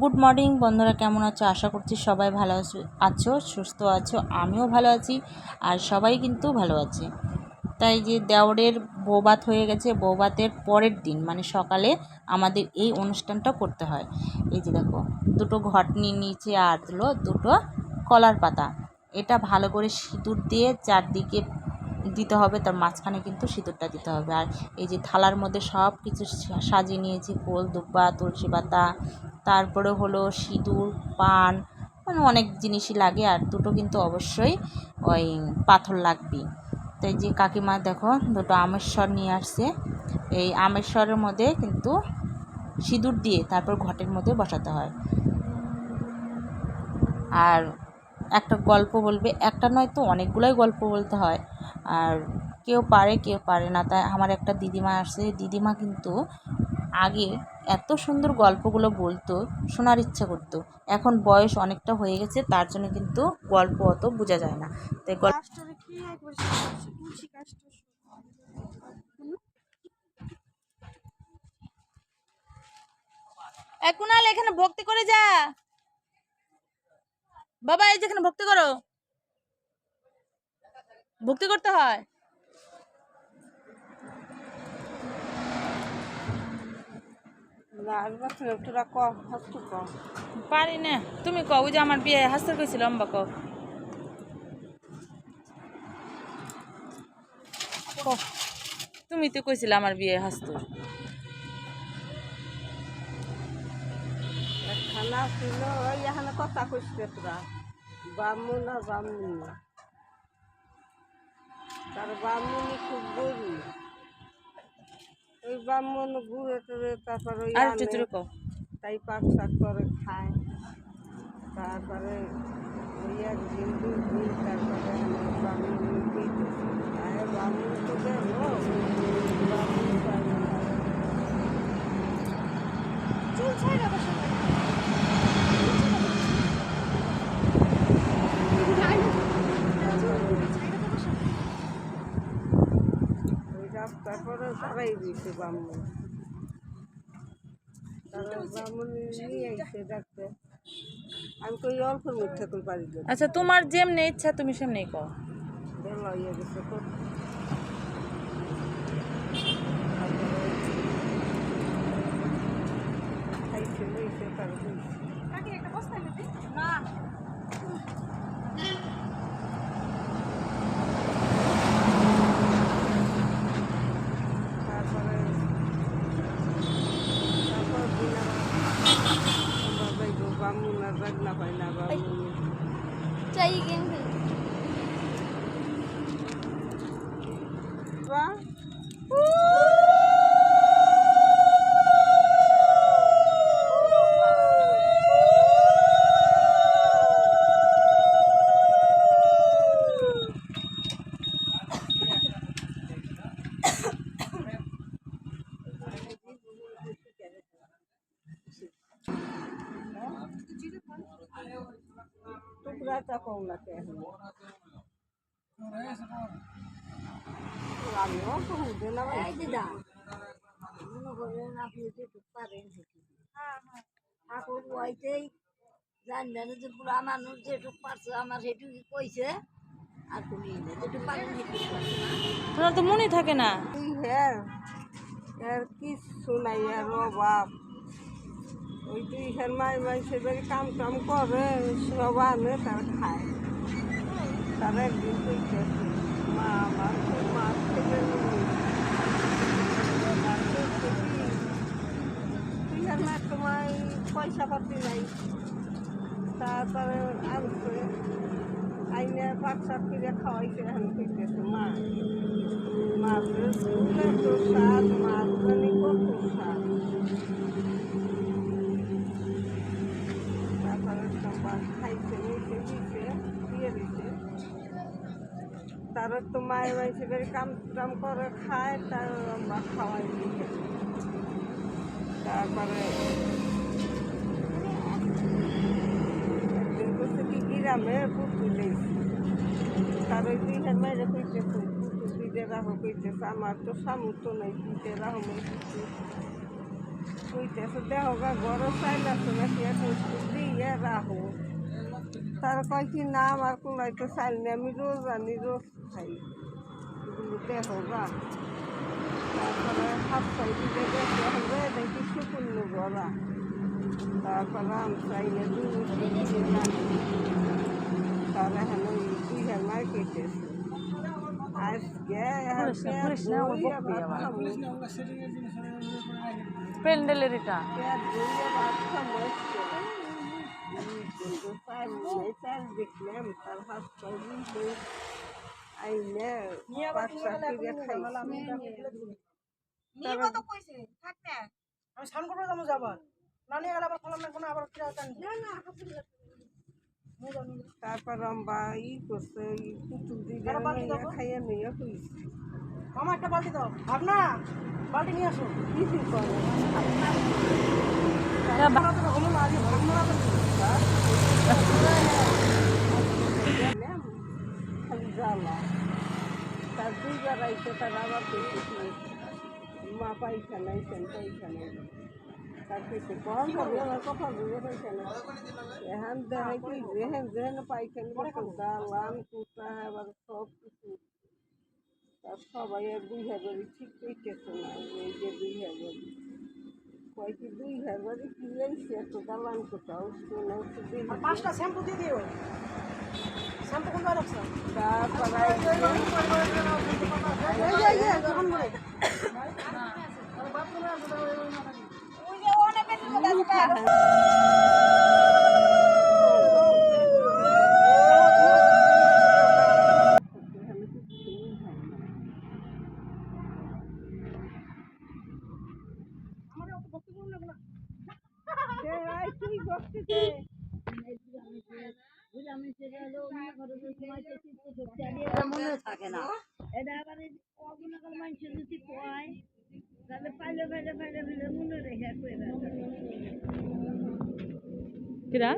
Good morning বন্ধুরা, কেমন আছো? আশা করছি সবাই ভালো আছো, সুস্থ আছো। আমিও ভালো আছি, আর সবাই কিন্তু ভালো আছে। তাই যে দেওরের বৌভাত হয়ে গেছে, বৌভাতের পরের দিন মানে সকালে আমাদের এই অনুষ্ঠানটা করতে হয়। এই যে দেখো, দুটো ঘটনি নিচে আর দিল দুটো কলার পাতা। এটা ভালো করে সিঁদুর দিয়ে চারদিকে দিতে হবে, তার মাঝখানে কিন্তু সিঁদুরটা দিতে হবে। আর এই যে থালার মধ্যে সব কিছু সাজিয়ে নিয়েছি, ফুল, দুব্বা, তুলসী পাতা, তারপরে হলো সিঁদুর, পান, মানে অনেক জিনিসই লাগে। আর দুটো কিন্তু অবশ্যই ওই পাথর লাগবেই। তাই যে কাকিমা দেখো দুটো আমেশ্বর নিয়ে আসছে। এই আমেশ্বরের মধ্যে কিন্তু সিঁদুর দিয়ে তারপর ঘটের মধ্যে বসাতে হয়। আর একটা গল্প বলবে, একটা নয় তো অনেকগুলোই গল্প বলতে হয়। আর কেউ পারে কেউ পারে না। তাই আমার একটা দিদিমা আসছে, দিদিমা কিন্তু আগে এত সুন্দর গল্পগুলো বলতো, শোনার ইচ্ছা করতো। এখন বয়স অনেকটা হয়ে গেছে, তার জন্য কিন্তু গল্প অত বোঝা যায় না। তাই কুনাল এখানে ভক্তি করে যা বাবা, এই যেখানে ভক্তি করো, ভক্তি করতে হয়। পারি না, তুমি কও যে আমার বিয়ে হাসতে কইছিল লম্বা কও। তুমি তো কইছিলে আমার বিয়ে হাসতো। খানা ছিল ওই এখানে কথা কইছে তোরা বামু না বামুনি, তার বামুনি খুব গরু, ওই বামুন ঘুরে টুরে তারপর ওই আর আনে, একটু কও। তাই পাক শাক করে খায়। তারপরে ওই একদিন দুই দিন তারপরে বামুনি দিতেছে, বামুন তো গেল, বামুন পায় না। চুল ছাইড়া বসে তারপরে তারাই দিয়েছে ব্রাহ্মণ, তারা ব্রাহ্মণ নিয়ে আইসে ডাকতে। আমি কই অল্পের মধ্যে কই পারি না। আচ্ছা, তোমার যেমনি ইচ্ছা তুমি সেমনি কও। বেলা হইয়া গেছে তো, খাইছে লইছে তার না বামুন আর রান্না পাই না, বামুন চাই গেম টুকরাটা কম লাগে আমিও তো হুদে না দিদা মনে করেন আপনি যেটুকু পারেন ঠাকুর ওইটাই জানলেন যে পুরা মানুষ যেটুকু পারছে আমার সেটুকু কইছে, আর তুমি যেটুকু পারেন সেটুকু পারছে না, তোমার তো মনে থাকে না। হ্যাঁ এর কিছু নাই, আর অভাব ওই দুই হের মাই মাইসে বাড়ি কাম টাম করে সব আনে তার খায়। তার একদিন কইছে মা আমার মাছ থেকে তুই আর না তোমার পয়সা পাতি নাই, তারপরে আনছে আইনে পাক শাক করে খাওয়াইছে। এখন কইতেছে মা মাছের ঝোল এত স্বাদ, মাছ জানি কত স্বাদ। তারপরে মাছ খাইছে নিচে দিছে দিয়ে দিছে, তারও তো মায়ের মাইসে বের কাম টাম করে খায়, তার খাওয়াই দিছে। তারপরে একদিন করছে কি গ্রামে পুতুল দিয়েছে, তার ওই দুই হাত মাইরে কইতেছে পুতুল দিতে রাখো, কইতেছে আমার তো সামর্থ্য নেই দিতে রাখো। কইতেছে দেখো গা গরো চাইল আছে নাকি এত দিয়ে রাখো তার কয় কি না আমার কোনায় তো চাইল নেই আমি রোজ আনি রোজ খাই এগুলো দেখো গা তারপরে হাত চাই দিতে গেছে হবে দেখি শুকুন্ন গলা তারপরে আম চাইলে তাহলে এখন ওই 2 মার কেটেছে আজকে প্যান্ডেলের এটা দেখলাম তার হাত আইনে পাঁচটা কিনে আমি স্নান করবো যাবো যাবার না নিয়ে গেলে আবার খোলাম না আবার তারপর আমরা করছে পুতুল দিয়ে খাইয়ে নিয়ে হয়েছে মামা একটা বালতি দাও ভাবনা বালতি নিয়ে আসো কিছু করে খালি জ্বালা তার 2 বার আইসে তার আবার দেখেছি মা পাইখানা আইসেন পাইখানা তার কিছু কম হবে আমার কথা বুঝে পাইখানা এখন দেখে কি যেহেন যেহেন পাইখানা করতে জ্বালান কুটা এবার সব কিছু তার সবাই 2 হাজারই ঠিক করতেছে না এই যে 2 হাজার কয় কি 2 হাজারই কি লাইছে এত দালান কোথাও শুনে আর 5টা শ্যাম্পু দিয়ে দিও শ্যাম্পু কোনটা রাখছো মনে থাকে না এটা আবার অগুণাকাল মানুষ যদি কয় তাহলে পাইলে পাইলে পাইলে পাইলে মনে রেখে কিরা